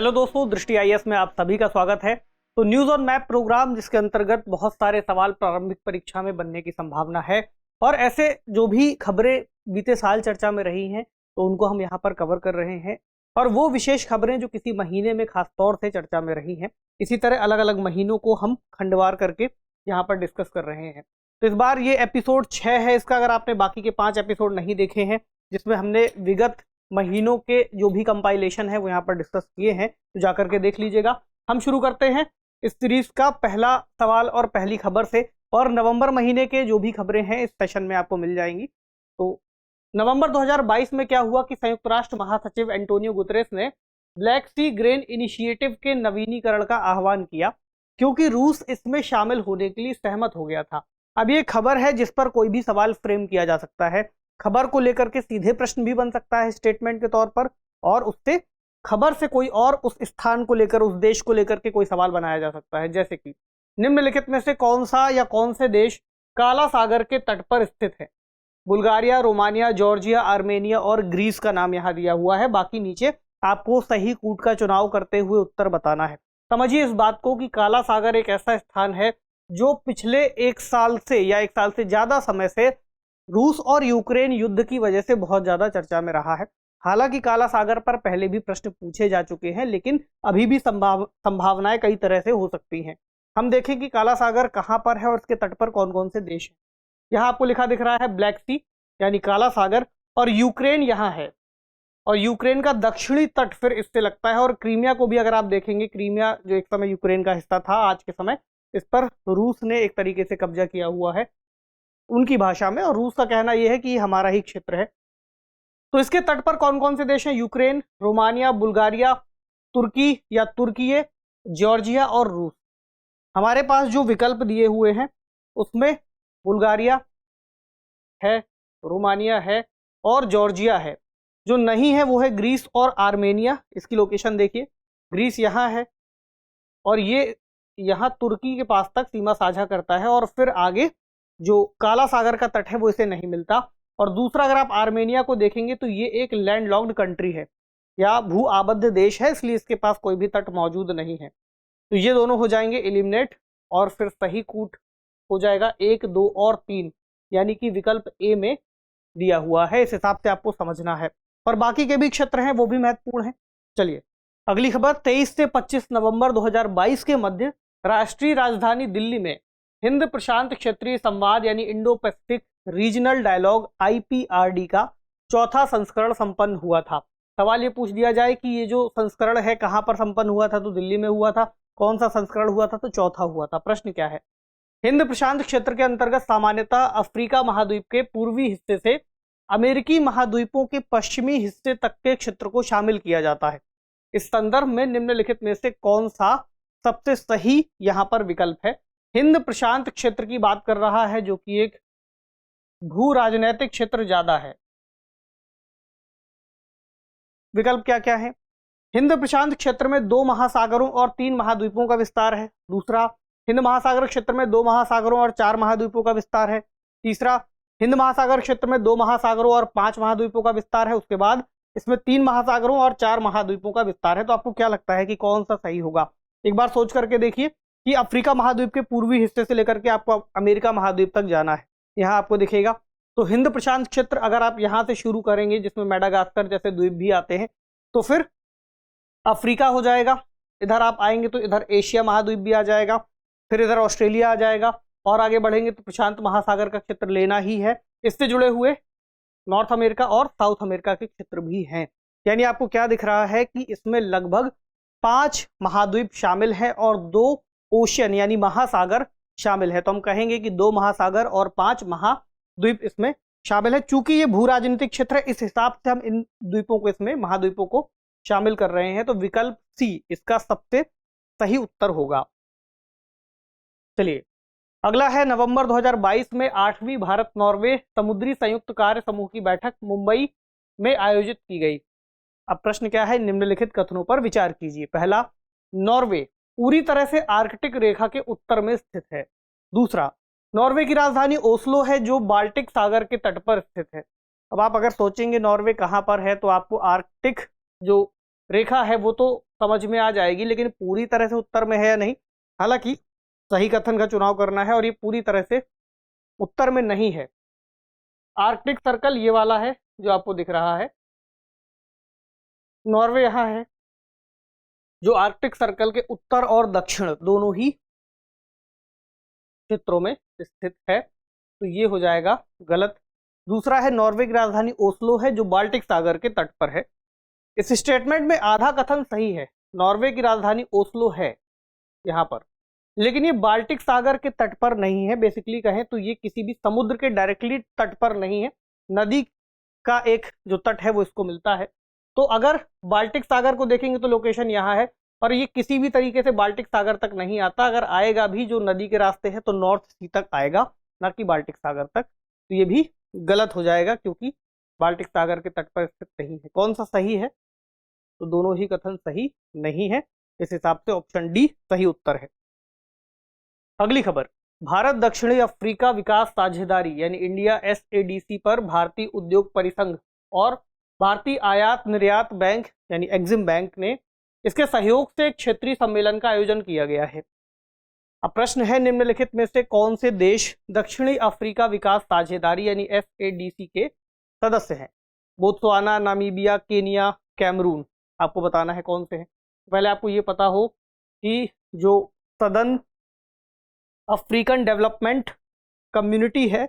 Hello दोस्तों, दृष्टि IAS में आप सभी का स्वागत है। तो न्यूज ऑन मैप प्रोग्राम, जिसके अंतर्गत बहुत सारे सवाल प्रारंभिक परीक्षा में बनने की संभावना है और ऐसे जो भी खबरें बीते साल चर्चा में रही हैं तो उनको हम यहाँ पर कवर कर रहे हैं, और वो विशेष खबरें जो किसी महीने में खास तौर से चर्चा में रही हैं, इसी तरह अलग अलग महीनों को हम खंडवार करके यहाँ पर डिस्कस कर रहे हैं। तो इस बार ये एपिसोड 6 है इसका। अगर आपने बाकी के 5 एपिसोड नहीं देखे हैं जिसमें हमने विगत महीनों के जो भी कंपाइलेशन है वो यहाँ पर डिस्कस किए हैं, तो जाकर के देख लीजिएगा। हम शुरू करते हैं इस सीरीज का पहला सवाल और पहली खबर से, और नवंबर महीने के जो भी खबरें हैं इस सेशन में आपको मिल जाएंगी। तो नवंबर 2022 में क्या हुआ कि संयुक्त राष्ट्र महासचिव एंटोनियो गुतरेस ने ब्लैक सी ग्रेन इनिशिएटिव के नवीनीकरण का आह्वान किया, क्योंकि रूस इसमें शामिल होने के लिए सहमत हो गया था। अब ये खबर है जिस पर कोई भी सवाल फ्रेम किया जा सकता है। खबर को लेकर के सीधे प्रश्न भी बन सकता है स्टेटमेंट के तौर पर, और उससे खबर से कोई और उस स्थान को लेकर, उस देश को लेकर के कोई सवाल बनाया जा सकता है। जैसे कि निम्नलिखित में से कौन सा या कौन से देश काला सागर के तट पर स्थित है? बुल्गारिया, रोमानिया, जॉर्जिया, आर्मेनिया और ग्रीस का नाम यहाँ दिया हुआ है। बाकी नीचे आपको सही कूट का चुनाव करते हुए उत्तर बताना है। समझिए इस बात को कि काला सागर एक ऐसा स्थान है जो पिछले 1 साल से या 1 साल से ज्यादा समय से रूस और यूक्रेन युद्ध की वजह से बहुत ज्यादा चर्चा में रहा है। हालांकि काला सागर पर पहले भी प्रश्न पूछे जा चुके हैं, लेकिन अभी भी संभावनाएं कई तरह से हो सकती हैं। हम देखें कि काला सागर कहां पर है और इसके तट पर कौन कौन से देश हैं। यहाँ आपको लिखा दिख रहा है ब्लैक सी यानी काला सागर, और यूक्रेन यहाँ है, और यूक्रेन का दक्षिणी तट फिर इससे लगता है। और क्रीमिया को भी अगर आप देखेंगे, क्रीमिया जो एक समय यूक्रेन का हिस्सा था, आज के समय इस पर रूस ने एक तरीके से कब्जा किया हुआ है उनकी भाषा में, और रूस का कहना यह है कि ये हमारा ही क्षेत्र है। तो इसके तट पर कौन कौन से देश हैं? यूक्रेन, रोमानिया, बुल्गारिया, तुर्की या तुर्कीये, जॉर्जिया और रूस। हमारे पास जो विकल्प दिए हुए हैं उसमें बुल्गारिया है, रोमानिया है और जॉर्जिया है। जो नहीं है वो है ग्रीस और आर्मेनिया। इसकी लोकेशन देखिए, ग्रीस यहाँ है और ये यहाँ तुर्की के पास तक सीमा साझा करता है, और फिर आगे जो काला सागर का तट है वो इसे नहीं मिलता। और दूसरा, अगर आप आर्मेनिया को देखेंगे तो ये एक लैंडलॉक्ड कंट्री है या भू आबद्ध देश है, इसलिए इसके पास कोई भी तट मौजूद नहीं है। तो ये दोनों हो जाएंगे एलिमिनेट, और फिर सही कूट हो जाएगा 1, 2 और 3, यानी कि विकल्प ए में दिया हुआ है। इस हिसाब से आपको समझना है, और बाकी के भी क्षेत्र हैं वो भी महत्वपूर्ण है। चलिए अगली खबर, 23 से 25 नवंबर 2022 के मध्य राष्ट्रीय राजधानी दिल्ली में हिंद प्रशांत क्षेत्रीय संवाद यानी Indo Pacific regional dialogue IPRD का चौथा संस्करण संपन्न हुआ था। सवाल ये पूछ दिया जाए कि ये जो संस्करण है कहां पर संपन्न हुआ था, तो दिल्ली में हुआ था। कौन सा संस्करण हुआ था? तो चौथा हुआ था। प्रश्न क्या है? हिंद प्रशांत क्षेत्र के अंतर्गत सामान्यतः अफ्रीका महाद्वीप के पूर्वी हिस्से से अमेरिकी महाद्वीपों के पश्चिमी हिस्से तक के क्षेत्र को शामिल किया जाता है। इस संदर्भ में निम्नलिखित में से कौन सा सबसे सही यहाँ पर विकल्प है? हिंद प्रशांत क्षेत्र की बात कर रहा है, जो कि एक भू राजनैतिक क्षेत्र ज्यादा है। विकल्प क्या क्या है? हिंद प्रशांत क्षेत्र में 2 महासागरों और 3 महाद्वीपों का विस्तार है। दूसरा, हिंद महासागर क्षेत्र में 2 महासागरों और 4 महाद्वीपों का विस्तार है। तीसरा, हिंद महासागर क्षेत्र में 2 महासागरों और 5 महाद्वीपों का विस्तार है। उसके बाद इसमें 3 महासागरों और 4 महाद्वीपों का विस्तार है। तो आपको क्या लगता है कि कौन सा सही होगा? एक बार सोच करके देखिए कि अफ्रीका महाद्वीप के पूर्वी हिस्से से लेकर के आपको अमेरिका महाद्वीप तक जाना है। यहाँ आपको दिखेगा। तो हिंद प्रशांत क्षेत्र अगर आप यहाँ से शुरू करेंगे, जिसमें मेडागास्कर जैसे द्वीप भी आते हैं, तो फिर अफ्रीका हो जाएगा। इधर आप आएंगे तो इधर एशिया महाद्वीप भी आ जाएगा, फिर इधर ऑस्ट्रेलिया आ जाएगा, और आगे बढ़ेंगे तो प्रशांत महासागर का क्षेत्र लेना ही है। इससे जुड़े हुए नॉर्थ अमेरिका और साउथ अमेरिका के क्षेत्र भी हैं। यानी आपको क्या दिख रहा है कि इसमें लगभग 5 महाद्वीप शामिल हैं और 2 ओशियन यानी महासागर शामिल है। तो हम कहेंगे कि 2 महासागर और 5 महाद्वीप इसमें शामिल है। चूंकि ये भू राजनीतिक क्षेत्र है, इस हिसाब से हम इन द्वीपों को, इसमें महाद्वीपों को शामिल कर रहे हैं। तो विकल्प सी इसका सबसे सही उत्तर होगा। चलिए अगला है, नवंबर 2022 में 8वीं भारत नॉर्वे समुद्री संयुक्त कार्य समूह की बैठक मुंबई में आयोजित की गई। अब प्रश्न क्या है? निम्नलिखित कथनों पर विचार कीजिए। पहला, नॉर्वे पूरी तरह से आर्कटिक रेखा के उत्तर में स्थित है। दूसरा, नॉर्वे की राजधानी ओस्लो है जो बाल्टिक सागर के तट पर स्थित है। अब आप अगर सोचेंगे नॉर्वे कहाँ पर है, तो आपको आर्कटिक जो रेखा है वो तो समझ में आ जाएगी, लेकिन पूरी तरह से उत्तर में है या नहीं, हालांकि सही कथन का चुनाव करना है और ये पूरी तरह से उत्तर में नहीं है। आर्कटिक सर्कल ये वाला है जो आपको दिख रहा है, नॉर्वे यहाँ है, जो आर्कटिक सर्कल के उत्तर और दक्षिण दोनों ही क्षेत्रों में स्थित है, तो ये हो जाएगा गलत। दूसरा है नॉर्वे की राजधानी ओस्लो है, जो बाल्टिक सागर के तट पर है। इस स्टेटमेंट में आधा कथन सही है, नॉर्वे की राजधानी ओस्लो है यहाँ पर, लेकिन ये बाल्टिक सागर के तट पर नहीं है। बेसिकली कहें तो ये किसी भी समुद्र के डायरेक्टली तट पर नहीं है, नदी का एक जो तट है वो इसको मिलता है। तो अगर बाल्टिक सागर को देखेंगे तो लोकेशन यहाँ है, और ये किसी भी तरीके से बाल्टिक सागर तक नहीं आता। अगर आएगा भी जो नदी के रास्ते है तो नॉर्थ सी तक आएगा, ना कि बाल्टिक सागर तक। तो ये भी गलत हो जाएगा क्योंकि बाल्टिक सागर के तट पर स्थित नहीं है। कौन सा सही है? तो दोनों ही कथन सही नहीं है, इस हिसाब से ऑप्शन डी सही उत्तर है। अगली खबर, भारत दक्षिणी अफ्रीका विकास साझेदारी यानी इंडिया SADC पर भारतीय उद्योग परिसंघ और भारतीय आयात निर्यात बैंक यानी एग्जिम बैंक ने इसके सहयोग से एक क्षेत्रीय सम्मेलन का आयोजन किया गया है। अब प्रश्न है, निम्नलिखित में से कौन से देश दक्षिणी अफ्रीका विकास साझेदारी यानी SADC के सदस्य हैं? Botswana, Namibia, Kenya, Cameroon. आपको बताना है कौन से हैं। पहले आपको ये पता हो कि जो सदर्न अफ्रीकन डेवलपमेंट कम्युनिटी है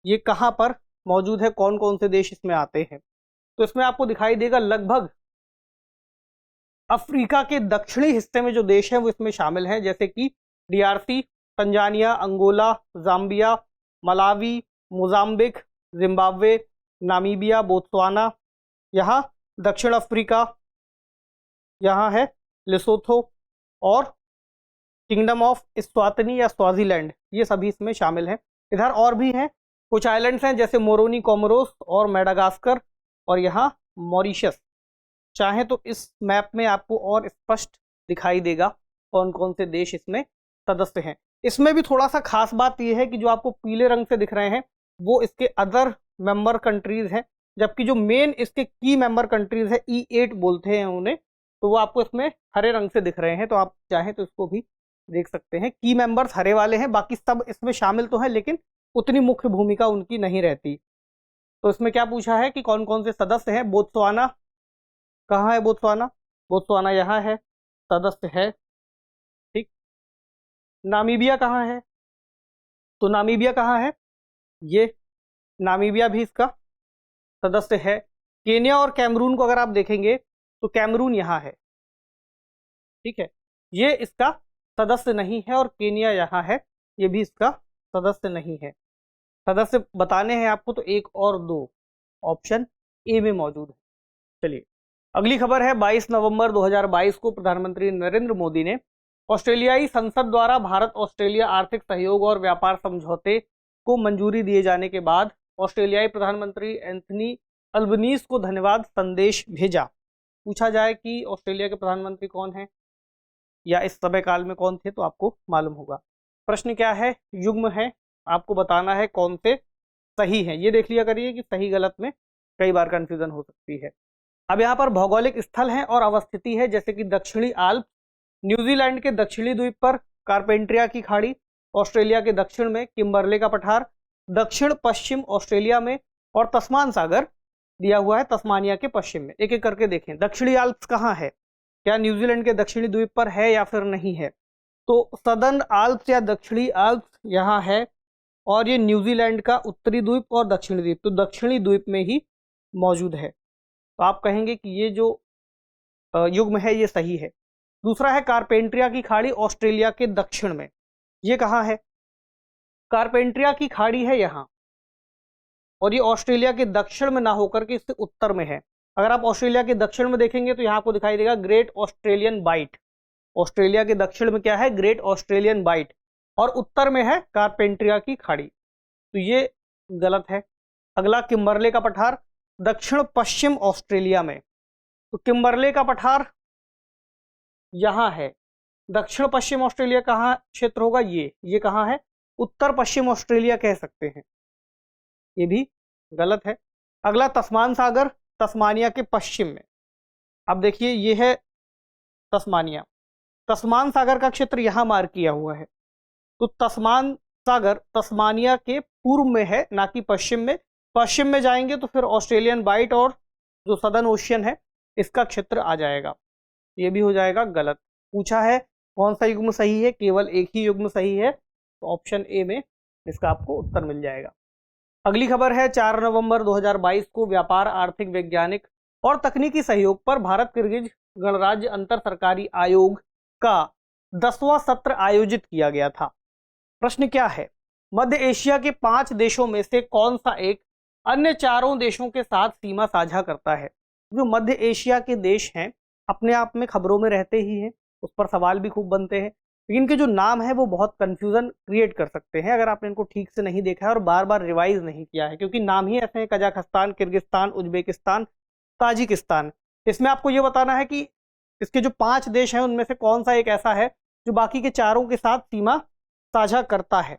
ये कहाँ पर मौजूद है, कौन कौन से देश इसमें आते हैं। तो इसमें आपको दिखाई देगा लगभग अफ्रीका के दक्षिणी हिस्से में जो देश हैं वो इसमें शामिल हैं, जैसे कि DRC, Tanzania, Angola, Zambia, Malawi, Mozambique, Zimbabwe, Namibia, Botswana, यहाँ दक्षिण अफ्रीका, यहाँ है लेसोथो और किंगडम ऑफ इस्वातिनी या स्वाजीलैंड, ये सभी इसमें शामिल हैं। इधर और भी हैं, कुछ आइलैंड्स हैं जैसे मोरोनी, कोमोरोस और मेडागास्कर और यहाँ मॉरिशस। चाहे तो इस मैप में आपको और स्पष्ट दिखाई देगा कौन कौन से देश इसमें सदस्य हैं। इसमें भी थोड़ा सा खास बात यह है कि जो आपको पीले रंग से दिख रहे हैं वो इसके अदर मेंबर कंट्रीज हैं, जबकि जो मेन इसके की मेंबर कंट्रीज है E8 बोलते हैं उन्हें, तो वो आपको इसमें हरे रंग से दिख रहे हैं। तो आप चाहें तो इसको भी देख सकते हैं, की मेंबर्स हरे वाले हैं, बाकी सब इसमें शामिल तो हैं लेकिन उतनी मुख्य भूमिका उनकी नहीं रहती। तो इसमें क्या पूछा है कि कौन कौन से सदस्य हैं। बोत्सवाना कहाँ है? बोत्सवाना, बोत्सवाना यहाँ है, सदस्य है, ठीक। नामीबिया कहाँ है? तो नामीबिया कहाँ है? ये नामीबिया भी इसका सदस्य है। केन्या और कैमरून को अगर आप देखेंगे तो कैमरून यहाँ है, ठीक है, ये इसका सदस्य नहीं है, और केन्या यहाँ है, ये भी इसका सदस्य नहीं है। सदस्य बताने हैं आपको तो 1 और 2 ऑप्शन ए में मौजूद है। चलिए अगली खबर है, 22 नवंबर 2022 को प्रधानमंत्री नरेंद्र मोदी ने ऑस्ट्रेलियाई संसद द्वारा भारत ऑस्ट्रेलिया आर्थिक सहयोग और व्यापार समझौते को मंजूरी दिए जाने के बाद ऑस्ट्रेलियाई प्रधानमंत्री एंथनी अल्बनीज को धन्यवाद संदेश भेजा। पूछा जाए कि ऑस्ट्रेलिया के प्रधानमंत्री कौन हैं या इस समय काल में कौन थे, तो आपको मालूम होगा। प्रश्न क्या है? युग्म है, आपको बताना है कौन से सही है। ये देख लिया करिए कि सही गलत में कई बार कंफ्यूजन हो सकती है। अब यहाँ पर भौगोलिक स्थल हैं और अवस्थिति है, जैसे कि दक्षिणी आल्प, न्यूजीलैंड के दक्षिणी द्वीप पर कारपेंट्रिया की खाड़ी, ऑस्ट्रेलिया के दक्षिण में किम्बरले का पठार, दक्षिण पश्चिम ऑस्ट्रेलिया में, और तस्मान सागर दिया हुआ है तस्मानिया के पश्चिम में। एक एक करके देखें, दक्षिणी आल्प्स कहाँ है, क्या न्यूजीलैंड के दक्षिणी द्वीप पर है या फिर नहीं है? तो सदर्न आल्प्स या दक्षिणी आल्प्स यहाँ है, और ये न्यूजीलैंड का उत्तरी द्वीप और दक्षिणी द्वीप, तो दक्षिणी द्वीप में ही मौजूद है। तो आप कहेंगे कि ये जो युग्म है ये सही है। दूसरा है कारपेंट्रिया की खाड़ी, ऑस्ट्रेलिया के दक्षिण में, ये कहाँ है? कारपेंट्रिया की खाड़ी है यहाँ, और ये ऑस्ट्रेलिया के दक्षिण में ना होकर के इससे उत्तर में है। अगर आप ऑस्ट्रेलिया के दक्षिण में देखेंगे तो यहाँ आपको दिखाई देगा ग्रेट ऑस्ट्रेलियन बाइट। ऑस्ट्रेलिया के दक्षिण में क्या है? ग्रेट ऑस्ट्रेलियन बाइट, और उत्तर में है कारपेंट्रिया की खाड़ी, तो ये गलत है। अगला किम्बरले का पठार, दक्षिण पश्चिम ऑस्ट्रेलिया में, तो किम्बरले का पठार यहाँ है। दक्षिण पश्चिम ऑस्ट्रेलिया कहाँ क्षेत्र होगा? ये कहाँ है? उत्तर पश्चिम ऑस्ट्रेलिया कह सकते हैं, ये भी गलत है। अगला तस्मान सागर, तस्मानिया के पश्चिम में, अब देखिए ये है तस्मानिया, तस्मान सागर का क्षेत्र यहाँ मार्क किया हुआ है। तो तस्मान सागर तस्मानिया के पूर्व में है, ना कि पश्चिम में। पश्चिम में जाएंगे तो फिर ऑस्ट्रेलियन बाइट और जो सदर्न ओशियन है इसका क्षेत्र आ जाएगा। ये भी हो जाएगा गलत। पूछा है कौन सा युग्म सही है, केवल एक ही युग्म सही है, तो ऑप्शन ए में इसका आपको उत्तर मिल जाएगा। अगली खबर है 4 नवंबर 2022 को व्यापार, आर्थिक, वैज्ञानिक और तकनीकी सहयोग पर भारत किर्गिज गणराज्य अंतर सरकारी आयोग का 10वां सत्र आयोजित किया गया था। प्रश्न क्या है, मध्य एशिया के 5 देशों में से कौन सा एक अन्य 4 देशों के साथ सीमा साझा करता है? जो मध्य एशिया के देश हैं अपने आप में खबरों में रहते ही हैं, उस पर सवाल भी खूब बनते हैं, लेकिन इनके जो नाम है वो बहुत कंफ्यूजन क्रिएट कर सकते हैं अगर आपने इनको ठीक से नहीं देखा है और बार बार रिवाइज नहीं किया है, क्योंकि नाम ही ऐसे हैं, कजाकिस्तान, किर्गिस्तान, उज्बेकिस्तान, ताजिकिस्तान। इसमें आपको ये बताना है कि इसके जो 5 देश हैं उनमें से कौन सा एक ऐसा है जो बाकी के 4 के साथ सीमा साझा करता है।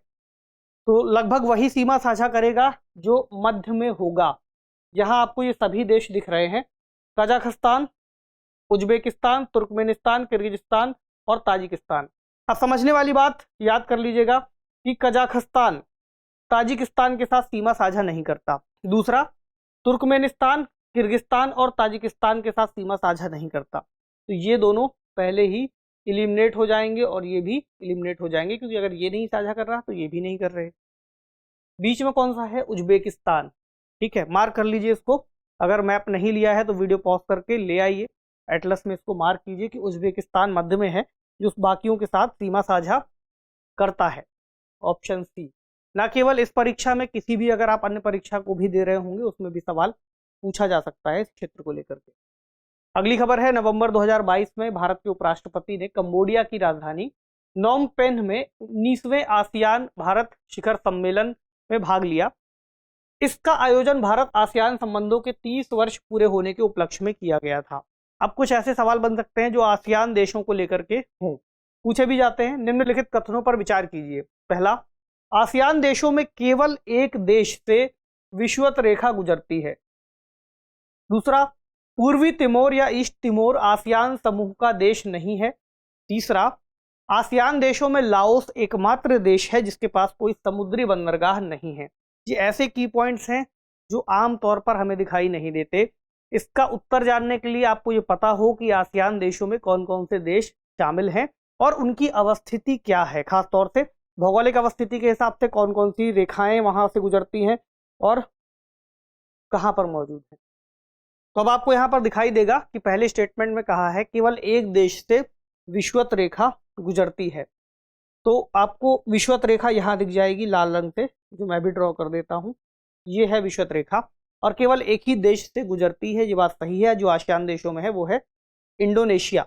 तो लगभग वही सीमा साझा करेगा जो मध्य में होगा। यहाँ आपको ये सभी देश दिख रहे हैं, कजाकिस्तान, उज्बेकिस्तान, तुर्कमेनिस्तान, किर्गिस्तान और ताजिकिस्तान। अब समझने वाली बात याद कर लीजिएगा कि कजाकिस्तान ताजिकिस्तान के साथ सीमा साझा नहीं करता। दूसरा, तुर्कमेनिस्तान, किर्गिस्तान और ताजिकिस्तान के साथ सीमा साझा नहीं करता। तो ये दोनों पहले ही एलिमिनेट हो जाएंगे और ये भी एलिमिनेट हो जाएंगे, क्योंकि अगर ये नहीं साझा कर रहा तो ये भी नहीं कर रहे। बीच में कौन सा है? उज्बेकिस्तान। ठीक है, मार्क कर लीजिए इसको। अगर मैप नहीं लिया है तो वीडियो पॉज करके ले आइए, एटलस में इसको मार्क कीजिए कि उज्बेकिस्तान मध्य में है जो बाकियों के साथ सीमा साझा करता है। Option C. ना केवल इस परीक्षा में, किसी भी अगर आप अन्य परीक्षा को भी दे रहे होंगे उसमें भी सवाल पूछा जा सकता है इस क्षेत्र को लेकर के। अगली खबर है नवंबर 2022 में भारत के उपराष्ट्रपति ने कंबोडिया की राजधानी नोम पेन्ह में 19वें आसियान भारत शिखर सम्मेलन में भाग लिया। इसका आयोजन भारत आसियान संबंधों के 30 वर्ष पूरे होने के उपलक्ष्य में किया गया था। अब कुछ ऐसे सवाल बन सकते हैं जो आसियान देशों को लेकर के हों, पूछे भी जाते हैं। निम्नलिखित कथनों पर विचार कीजिए। पहला, आसियान देशों में केवल एक देश से विषुवत रेखा गुजरती है। दूसरा, पूर्वी तिमोर या ईस्ट तिमोर आसियान समूह का देश नहीं है। तीसरा, आसियान देशों में लाओस एकमात्र देश है जिसके पास कोई समुद्री बंदरगाह नहीं है। ये ऐसे की पॉइंट्स हैं जो आम तौर पर हमें दिखाई नहीं देते। इसका उत्तर जानने के लिए आपको ये पता हो कि आसियान देशों में कौन कौन से देश शामिल हैं और उनकी अवस्थिति क्या है, खास तौर से भौगोलिक अवस्थिति के हिसाब से कौन कौन सी रेखाएं वहां से गुजरती हैं और कहां पर मौजूद है। तो अब आपको यहां पर दिखाई देगा कि पहले स्टेटमेंट में कहा है केवल एक देश से विषुवत रेखा गुजरती है। तो आपको विषुवत रेखा यहां दिख जाएगी लाल रंग से, जो मैं भी ड्रॉ कर देता हूं। ये है विषुवत रेखा और केवल एक ही देश से गुजरती है, ये बात सही है। जो आसियान देशों में है वो है इंडोनेशिया।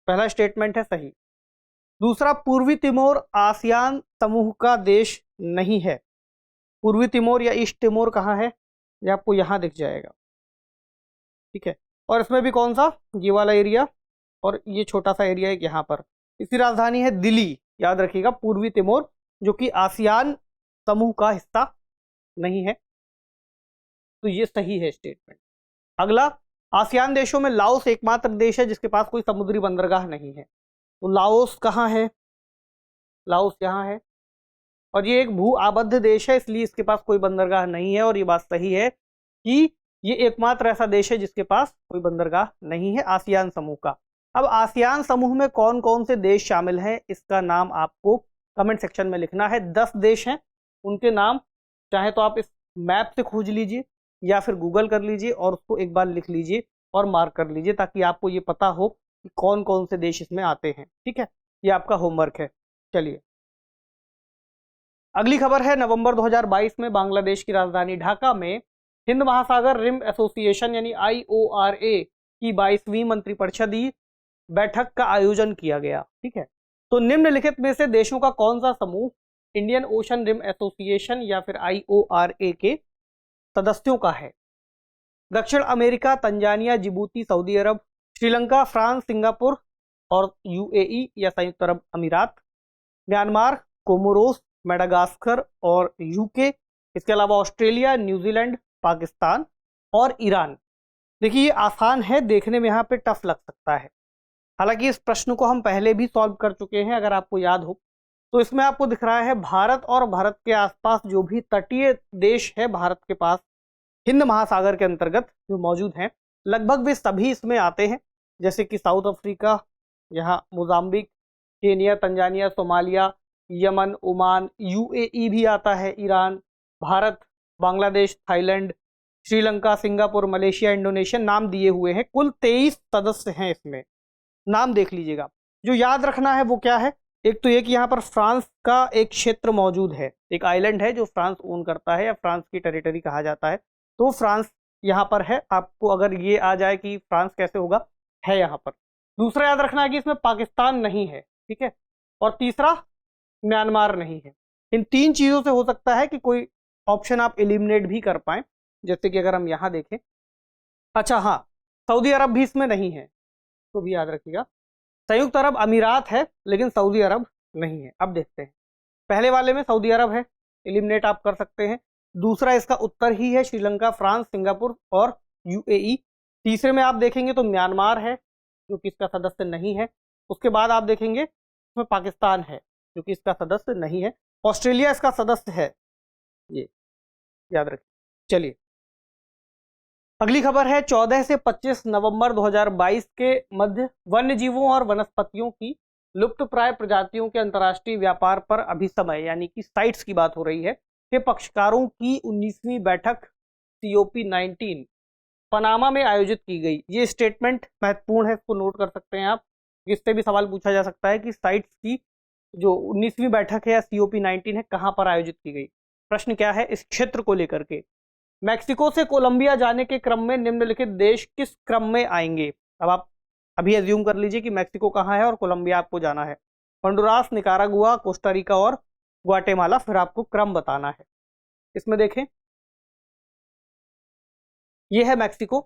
पहला स्टेटमेंट है सही। दूसरा, पूर्वी तिमोर आसियान समूह का देश नहीं है। पूर्वी तिमोर या ईस्ट तिमोर कहाँ है? ये आपको यहां दिख जाएगा। ठीक है, और इसमें भी कौन सा? ये वाला एरिया और ये छोटा सा एरिया है यहाँ पर। इसकी राजधानी है दिल्ली। याद रखिएगा, पूर्वी तिमोर जो कि आसियान समूह का हिस्सा नहीं है। तो ये सही है स्टेटमेंट। अगला, आसियान देशों में लाओस एकमात्र देश है जिसके पास कोई समुद्री बंदरगाह नहीं है। तो लाओस कहाँ है? लाओस यहाँ है और ये एक भू आबद्ध देश है, इसलिए इसके पास कोई बंदरगाह नहीं है। और ये बात सही है कि ये एकमात्र ऐसा देश है जिसके पास कोई बंदरगाह नहीं है आसियान समूह का। अब आसियान समूह में कौन कौन से देश शामिल हैं इसका नाम आपको कमेंट सेक्शन में लिखना है। 10 देश हैं, उनके नाम चाहे तो आप इस मैप से खोज लीजिए या फिर गूगल कर लीजिए और उसको एक बार लिख लीजिए और मार्क कर लीजिए, ताकि आपको ये पता हो कि कौन कौन से देश इसमें आते हैं। ठीक है, ये आपका होमवर्क है। चलिए, अगली खबर है नवंबर 2022 में बांग्लादेश की राजधानी ढाका में हिंद महासागर रिम एसोसिएशन यानी IORA की 22वीं मंत्रिपरिषदीय बैठक का आयोजन किया गया। ठीक है, तो निम्नलिखित में से देशों का कौन सा समूह इंडियन ओशन रिम एसोसिएशन या फिर IORA के सदस्यों का है? दक्षिण अमेरिका, तंजानिया, जिबूती, सऊदी अरब, श्रीलंका, फ्रांस, सिंगापुर और UAE या संयुक्त अरब अमीरात, म्यांमार, कोमोरोस, मेडागास्कर और UK, इसके अलावा ऑस्ट्रेलिया, न्यूजीलैंड, पाकिस्तान और ईरान। देखिए ये आसान है, देखने में यहाँ पे टफ लग सकता है। हालांकि इस प्रश्न को हम पहले भी सॉल्व कर चुके हैं, अगर आपको याद हो तो। इसमें आपको दिख रहा है भारत और भारत के आसपास जो भी तटीय देश है भारत के पास हिंद महासागर के अंतर्गत जो मौजूद हैं, लगभग वे सभी इसमें आते हैं। जैसे कि साउथ अफ्रीका, यहाँ Mozambique, Kenya, Tanzania, Somalia, Yemen, Oman, UAE भी आता है, Iran, Bharat, Bangladesh, Thailand, Sri Lanka, Singapore, Malaysia, Indonesia, नाम दिए हुए हैं। कुल 23 सदस्य हैं इसमें, नाम देख लीजिएगा। जो याद रखना है वो क्या है, एक तो ये कि यहाँ पर फ्रांस का एक क्षेत्र मौजूद है, एक आइलैंड है जो फ्रांस ओन करता है या फ्रांस की टेरिटरी कहा जाता है, तो फ्रांस यहाँ पर है। आपको अगर ये आ जाए कि फ्रांस कैसे होगा, है यहाँ पर। दूसरा याद रखना है कि इसमें पाकिस्तान नहीं है, ठीक है। और तीसरा म्यांमार नहीं है। इन तीन चीजों से हो सकता है कि कोई ऑप्शन आप एलिमिनेट भी कर पाए, जैसे कि अगर हम यहाँ देखें, अच्छा हाँ, सऊदी अरब भी इसमें नहीं है, तो भी याद रखिएगा। संयुक्त अरब अमीरात है लेकिन सऊदी अरब नहीं है। अब देखते हैं, पहले वाले में सऊदी अरब है, एलिमिनेट आप कर सकते हैं। दूसरा इसका उत्तर ही है, श्रीलंका, फ्रांस, सिंगापुर और यूएई। तीसरे में आप देखेंगे तो म्यांमार है जो कि इसका सदस्य नहीं है। उसके बाद आप देखेंगे इसमें पाकिस्तान है जो कि इसका सदस्य नहीं है। ऑस्ट्रेलिया इसका सदस्य है, ये याद रखिए। चलिए अगली खबर है, 14 से 25 नवंबर 2022 के मध्य वन्य जीवों और वनस्पतियों की लुप्तप्राय प्रजातियों के अंतर्राष्ट्रीय व्यापार पर अभिसमय यानी कि साइट्स की बात हो रही है, के पक्षकारों की 19वीं बैठक COP19 पनामा में आयोजित की गई। ये स्टेटमेंट महत्वपूर्ण है, इसको नोट कर सकते हैं आप। इससे भी सवाल पूछा जा सकता है कि साइट्स की जो 19वीं बैठक है या COP19 है, कहाँ पर आयोजित की गई। प्रश्न क्या है, इस क्षेत्र को लेकर के। मैक्सिको से कोलंबिया जाने के क्रम में निम्नलिखित देश किस क्रम में आएंगे। अब आप अभी एज्यूम कर लीजिए कि मैक्सिको कहाँ है और कोलंबिया आपको जाना है। होंडुरास, निकारागुआ, कोस्टारिका और ग्वाटेमाला, फिर आपको क्रम बताना है। इसमें देखें, ये है मैक्सिको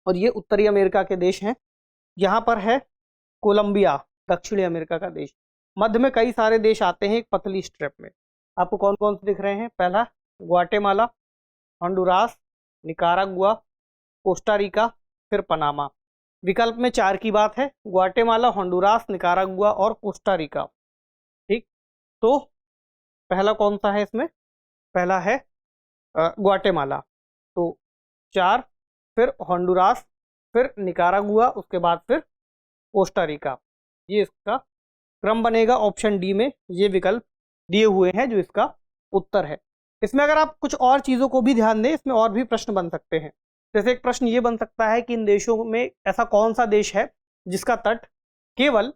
और ये उत्तरी अमेरिका के देश हैं। यहाँ पर है कोलंबिया, दक्षिणी अमेरिका का देश। मध्य में कई सारे देश आते हैं एक पतली स्ट्रिप में। आपको कौन कौन से दिख रहे हैं, पहला ग्वाटेमाला, होंडुरास, निकारागुआ, कोस्टारिका, फिर पनामा। विकल्प में 4 की बात है, ग्वाटेमाला, होंडुरास, निकारागुआ और कोस्टारिका। ठीक, तो पहला कौन सा है इसमें, पहला है ग्वाटेमाला, तो 4, फिर होंडुरास, फिर निकारागुआ, उसके बाद फिर कोस्टारिका। ये इसका क्रम बनेगा। ऑप्शन डी में ये विकल्प दिए हुए हैं जो इसका उत्तर है। इसमें अगर आप कुछ और चीज़ों को भी ध्यान दें, इसमें और भी प्रश्न बन सकते हैं। जैसे एक प्रश्न ये बन सकता है कि इन देशों में ऐसा कौन सा देश है जिसका तट केवल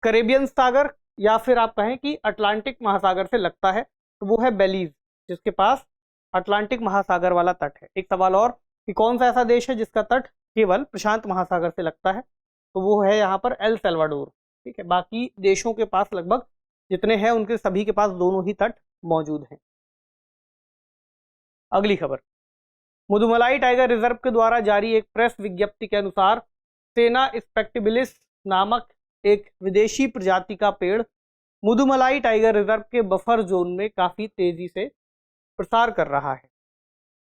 कैरेबियन सागर या फिर आप कहें कि अटलांटिक महासागर से लगता है, तो वो है बेलीज, जिसके पास अटलांटिक महासागर वाला तट है। एक सवाल और कि कौन सा ऐसा देश है जिसका तट केवल प्रशांत महासागर से लगता है, तो वो है यहाँ पर एल सल्वाडोर। ठीक है, बाकी देशों के पास लगभग जितने हैं उनके सभी के पास दोनों ही तट मौजूद हैं। अगली खबर, मुदुमलाई टाइगर रिजर्व के द्वारा जारी एक प्रेस विज्ञप्ति के अनुसार सेना स्पेक्टिबिलिस नामक एक विदेशी प्रजाति का पेड़ मुदुमलाई टाइगर रिजर्व के बफर जोन में काफी तेजी से प्रसार कर रहा है।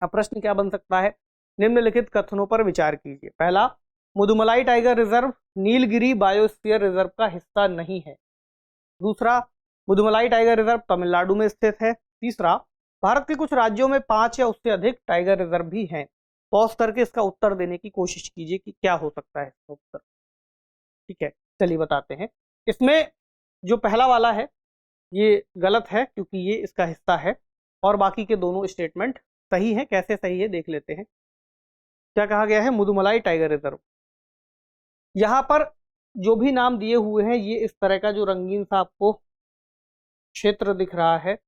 अब प्रश्न क्या बन सकता है, निम्नलिखित कथनों पर विचार कीजिए। पहला, Mudumalai tiger reserve Nilgiri biosphere reserve का हिस्सा नहीं है। दूसरा, मुदुमलाई टाइगर रिजर्व तमिलनाडु में स्थित है। तीसरा, भारत के कुछ राज्यों में 5 या उससे अधिक टाइगर रिजर्व भी हैं। पॉज करके इसका उत्तर देने की कोशिश कीजिए कि क्या हो सकता है इसका उत्तर। ठीक है, चलिए बताते हैं। इसमें जो पहला वाला है ये गलत है क्योंकि ये इसका हिस्सा है, और बाकी के दोनों स्टेटमेंट सही है। कैसे सही है देख लेते हैं। क्या कहा गया है, मुदुमलाई टाइगर रिजर्व, यहाँ पर जो भी नाम दिए हुए हैं ये इस तरह का जो रंगीन सा आपको क्षेत्र दिख रहा है,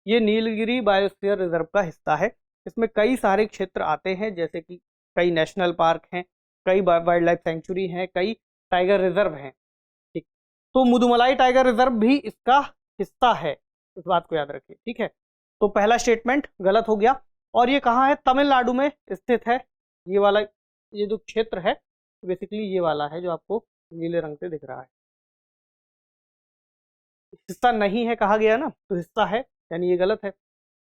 ये नीलगिरी बायोस्फीयर रिजर्व का हिस्सा है। इसमें कई सारे क्षेत्र आते हैं, जैसे कि कई नेशनल पार्क हैं, कई वाइल्ड लाइफ सेंचुरी हैं, कई टाइगर रिजर्व हैं। ठीक, तो मुदुमलाई टाइगर रिजर्व भी इसका हिस्सा है, इस बात को याद रखिए। ठीक है, तो पहला स्टेटमेंट गलत हो गया। और ये कहाँ है, तमिलनाडु में स्थित है। ये वाला ये जो क्षेत्र है बेसिकली ये वाला है जो आपको नीले रंग से दिख रहा है। हिस्सा नहीं है कहा गया ना, तो हिस्सा है यानी ये गलत है।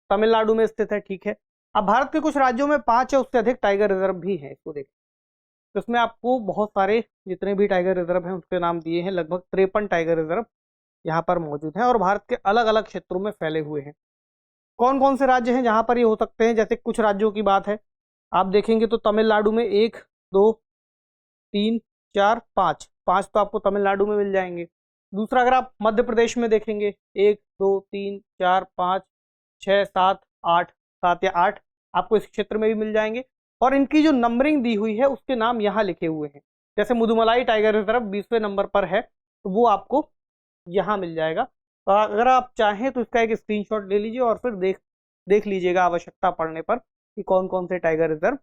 तमिलनाडु में स्थित है, ठीक है। अब भारत के कुछ राज्यों में 5 या उससे अधिक टाइगर रिजर्व भी हैं, इसको देखें तो इसमें आपको बहुत सारे जितने भी टाइगर रिजर्व हैं उसके नाम दिए हैं। लगभग 53 टाइगर रिजर्व यहाँ पर मौजूद हैं और भारत के अलग अलग क्षेत्रों में फैले हुए हैं। कौन कौन से राज्य हैं जहाँ पर ये हो सकते हैं? जैसे कुछ राज्यों की बात है, आप देखेंगे तो तमिलनाडु में 1 2 3 4 5 5 तो आपको तमिलनाडु में मिल जाएंगे। दूसरा अगर आप मध्य प्रदेश में देखेंगे 1 2 3 4 5 6 7 8 7 या 8 आपको इस क्षेत्र में भी मिल जाएंगे और इनकी जो नंबरिंग दी हुई है उसके नाम यहाँ लिखे हुए हैं। जैसे मुदुमलाई टाइगर रिजर्व 20वें नंबर पर है तो वो आपको यहाँ मिल जाएगा। तो अगर आप चाहें तो इसका एक स्क्रीनशॉट ले लीजिए और फिर देख लीजिएगा आवश्यकता पड़ने पर कि कौन कौन से टाइगर रिजर्व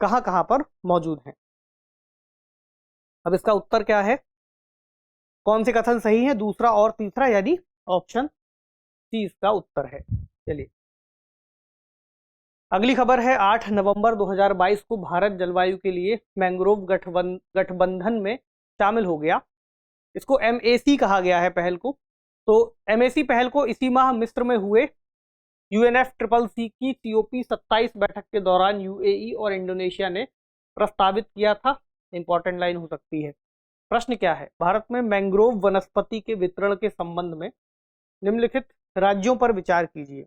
कहाँ कहाँ पर मौजूद हैं। अब इसका उत्तर क्या है? कौन से कथन सही है? दूसरा और तीसरा, यानी ऑप्शन सी इसका उत्तर है। चलिए अगली खबर है 8 नवंबर 2022 को भारत जलवायु के लिए मैंग्रोव गठबंधन में शामिल हो गया। इसको MAC कहा गया है पहल को। तो MAC पहल को इसी माह मिस्र में हुए UNFCCC की COP27 बैठक के दौरान UAE और इंडोनेशिया ने प्रस्तावित किया था। इंपॉर्टेंट लाइन हो सकती है। प्रश्न क्या है? भारत में मैंग्रोव वनस्पति के वितरण के संबंध में निम्नलिखित राज्यों पर विचार कीजिए।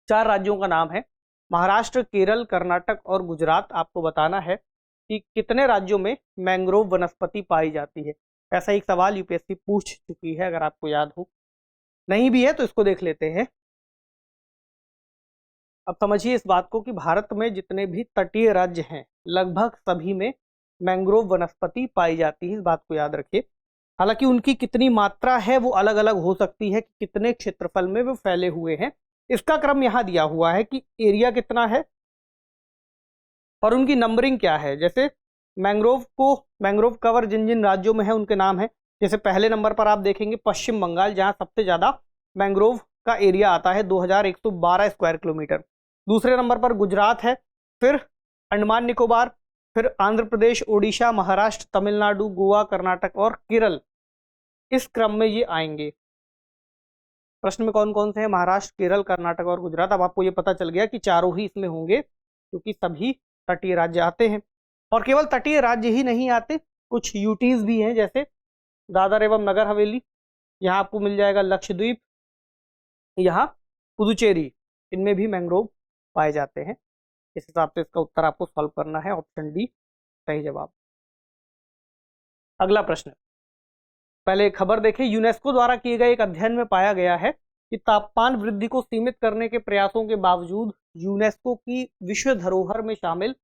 4 राज्यों का नाम है, महाराष्ट्र, केरल, कर्नाटक और गुजरात। आपको बताना है कि कितने राज्यों में मैंग्रोव वनस्पति पाई जाती है। ऐसा एक सवाल यूपीएससी पूछ चुकी है, अगर आपको याद हो। नहीं भी है तो इसको देख लेते हैं। अब समझिए इस बात को कि भारत में जितने भी तटीय राज्य हैं लगभग सभी में मैंग्रोव वनस्पति पाई जाती है। इस बात को याद रखिए। हालांकि उनकी कितनी मात्रा है वो अलग अलग हो सकती है कि कितने क्षेत्रफल में वो फैले हुए हैं। इसका क्रम यहाँ दिया हुआ है कि एरिया कितना है और उनकी नंबरिंग क्या है। जैसे मैंग्रोव कवर जिन जिन राज्यों में है उनके नाम है। जैसे पहले नंबर पर आप देखेंगे पश्चिम बंगाल, जहां सबसे ज्यादा मैंग्रोव का एरिया आता है 2112 स्क्वायर किलोमीटर। दूसरे नंबर पर गुजरात है, फिर अंडमान निकोबार, फिर आंध्र प्रदेश, ओडिशा, महाराष्ट्र, तमिलनाडु, गोवा, कर्नाटक और केरल। इस क्रम में ये आएंगे। प्रश्न में कौन कौन से हैं? महाराष्ट्र, केरल, कर्नाटक और गुजरात। अब आपको ये पता चल गया कि चारों ही इसमें होंगे क्योंकि सभी तटीय राज्य आते हैं। और केवल तटीय राज्य ही नहीं आते, कुछ यूटीज भी हैं, जैसे दादर एवं नगर हवेली, यहाँ आपको मिल जाएगा लक्षद्वीप, यहाँ पुदुचेरी, इनमें भी मैंग्रोव पाए जाते हैं। इस हिसाब से इसका उत्तर आपको सॉल्व करना है। ऑप्शन डी सही जवाब। अगला प्रश्न, पहले खबर देखें। यूनेस्को द्वारा किए गए एक अध्ययन में पाया गया है कि तापमान वृद्धि को सीमित करने के प्रयासों के बावजूद यूनेस्को की विश्व धरोहर में शामिल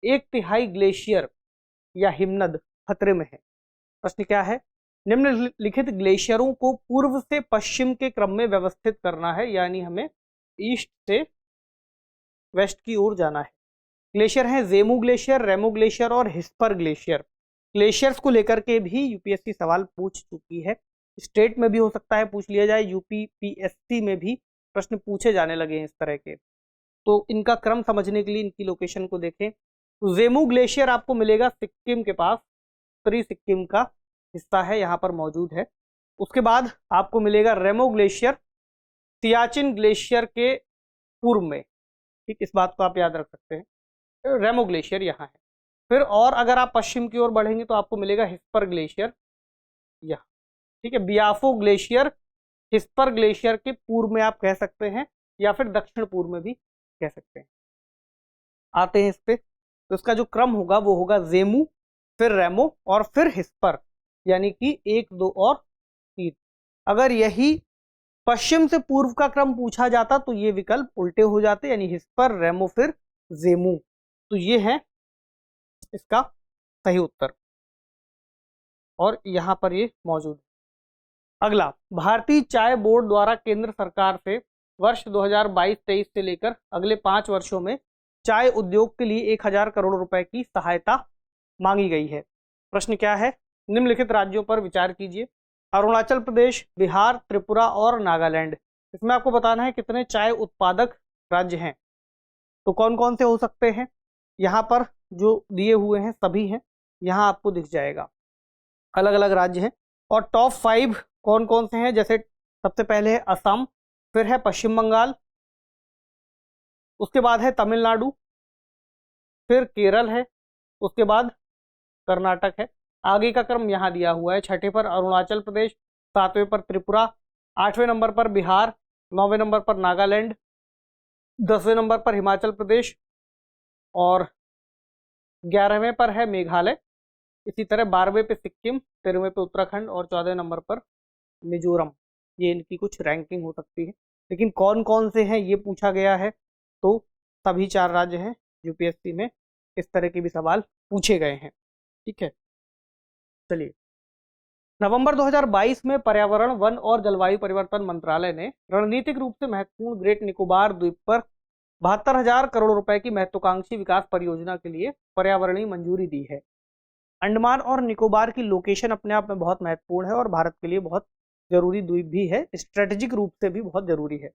1/3 ग्लेशियर या हिमनद खतरे में है। प्रश्न क्या है? निम्नलिखित ग्लेशियरों को पूर्व से पश्चिम के क्रम में व्यवस्थित करना है, यानी हमें ईस्ट से वेस्ट की ओर जाना है। ग्लेशियर हैं जेमू ग्लेशियर, रेमो ग्लेशियर और हिस्पर ग्लेशियर। ग्लेशियर्स को लेकर के भी यूपीएससी सवाल पूछ चुकी है। स्टेट में भी हो सकता है पूछ लिया जाए, यूपीपीएससी में भी प्रश्न पूछे जाने लगे हैं इस तरह के। तो इनका क्रम समझने के लिए इनकी लोकेशन को देखें। तो जेमू ग्लेशियर आपको मिलेगा सिक्किम के पास, उत्तरी सिक्किम का हिस्सा है, यहाँ पर मौजूद है। उसके बाद आपको मिलेगा रेमो ग्लेशियर, सियाचिन ग्लेशियर के पूर्व में। ठीक, इस बात को आप याद रख सकते हैं। रेमो ग्लेशियर यहाँ है। फिर और अगर आप पश्चिम की ओर बढ़ेंगे तो आपको मिलेगा हिस्पर ग्लेशियर यहाँ। ठीक है, बियाफो ग्लेशियर हिस्पर ग्लेशियर के पूर्व में आप कह सकते हैं, या फिर दक्षिण पूर्व में भी कह सकते हैं। आते हैं इस पे। तो इसका जो क्रम होगा वो होगा जेमू, फिर रेमो और फिर हिस्पर, यानी कि 1 2 और 3। अगर यही पश्चिम से पूर्व का क्रम पूछा जाता तो ये विकल्प उल्टे हो जाते, यानी हिस्पर, रेमो, फिर जेमू। तो ये है इसका सही उत्तर और यहां पर ये मौजूद है। अगला, भारतीय चाय बोर्ड द्वारा केंद्र सरकार से वर्ष 2022-23 से लेकर अगले 5 वर्षों में चाय उद्योग के लिए 1000 करोड़ रुपए की सहायता मांगी गई है। प्रश्न क्या है? निम्नलिखित राज्यों पर विचार कीजिए। अरुणाचल प्रदेश, बिहार, त्रिपुरा और नागालैंड। इसमें आपको बताना है कितने चाय उत्पादक राज्य हैं। तो कौन कौन से हो सकते हैं? यहाँ पर जो दिए हुए हैं सभी हैं, यहाँ आपको दिख जाएगा। अलग अलग राज्य हैं और टॉप 5 कौन कौन से हैं? जैसे सबसे पहले है असम, फिर है पश्चिम बंगाल, उसके बाद है तमिलनाडु, फिर केरल है, उसके बाद कर्नाटक है। आगे का क्रम यहाँ दिया हुआ है। छठे पर अरुणाचल प्रदेश, सातवें पर त्रिपुरा, आठवें नंबर पर बिहार, नौवें नंबर पर नागालैंड, 10वें नंबर पर हिमाचल प्रदेश और 11वें पर है मेघालय। इसी तरह 12वें पे सिक्किम, 13वें पे उत्तराखंड और 14वें नंबर पर मिजोरम। ये इनकी कुछ रैंकिंग हो सकती है, लेकिन कौन कौन से हैं ये पूछा गया है तो सभी 4 राज्य हैं। यूपीएससी में इस तरह के भी सवाल पूछे गए हैं। ठीक है, चलिए। नवंबर 2022 में पर्यावरण, वन और जलवायु परिवर्तन मंत्रालय ने रणनीतिक रूप से महत्वपूर्ण ग्रेट निकोबार द्वीप पर 72,000 करोड़ रुपए की महत्वाकांक्षी विकास परियोजना के लिए पर्यावरणीय मंजूरी दी है। अंडमान और निकोबार की लोकेशन अपने आप में बहुत महत्वपूर्ण है और भारत के लिए बहुत जरूरी द्वीप भी है, स्ट्रेटेजिक रूप से भी बहुत जरूरी है।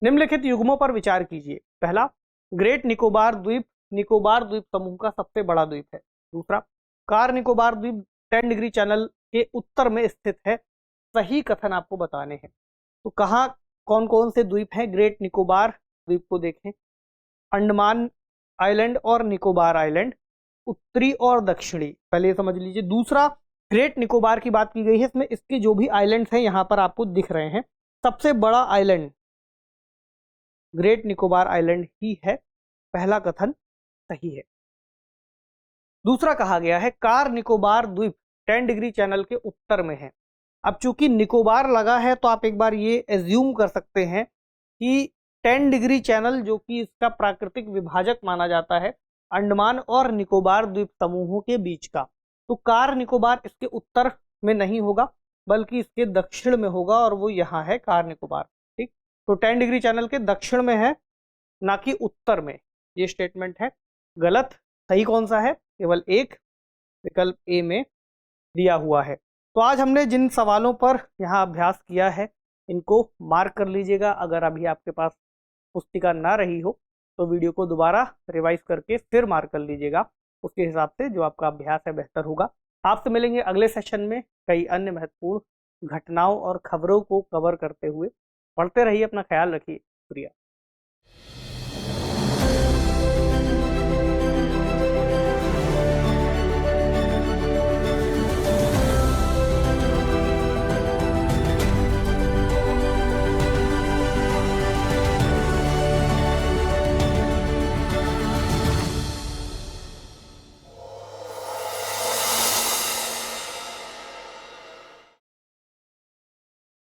निम्नलिखित युग्मों पर विचार कीजिए। पहला, ग्रेट निकोबार द्वीप निकोबार द्वीप समूह का सबसे बड़ा द्वीप है। दूसरा, कार निकोबार द्वीप 10 डिग्री चैनल के उत्तर में स्थित है। सही कथन आपको बताने हैं। तो कहाँ कौन कौन से द्वीप हैं ग्रेट निकोबार द्वीप को देखें। अंडमान आइलैंड और निकोबार आइलैंड, उत्तरी और दक्षिणी, पहले ये समझ लीजिए। दूसरा, ग्रेट निकोबार की बात की गई है, इसमें इसके जो भी आइलैंड्स हैं यहाँ पर आपको दिख रहे हैं, सबसे बड़ा आइलैंड ग्रेट निकोबार आइलैंड ही है। पहला कथन सही है। दूसरा कहा गया है कार निकोबार द्वीप 10 डिग्री चैनल के उत्तर में है। अब चूंकि निकोबार लगा है तो आप एक बार ये एज्यूम कर सकते हैं कि 10 डिग्री चैनल जो कि इसका प्राकृतिक विभाजक माना जाता है अंडमान और निकोबार द्वीप समूहों के बीच का, तो कार निकोबार इसके उत्तर में नहीं होगा बल्कि इसके दक्षिण में होगा और वो यहाँ है कार निकोबार। ठीक, तो 10 डिग्री चैनल के दक्षिण में है ना कि उत्तर में। ये स्टेटमेंट है गलत। सही कौन सा है? केवल एक, विकल्प ए में दिया हुआ है। तो आज हमने जिन सवालों पर यहाँ अभ्यास किया है इनको मार्क कर लीजिएगा। अगर अभी आपके पास पुस्तिका ना रही हो तो वीडियो को दोबारा रिवाइज करके फिर मार्क कर लीजिएगा। उसके हिसाब से जो आपका अभ्यास है बेहतर होगा। आपसे मिलेंगे अगले सेशन में कई अन्य महत्वपूर्ण घटनाओं और खबरों को कवर करते हुए। पढ़ते रहिए, अपना ख्याल रखिए। शुक्रिया।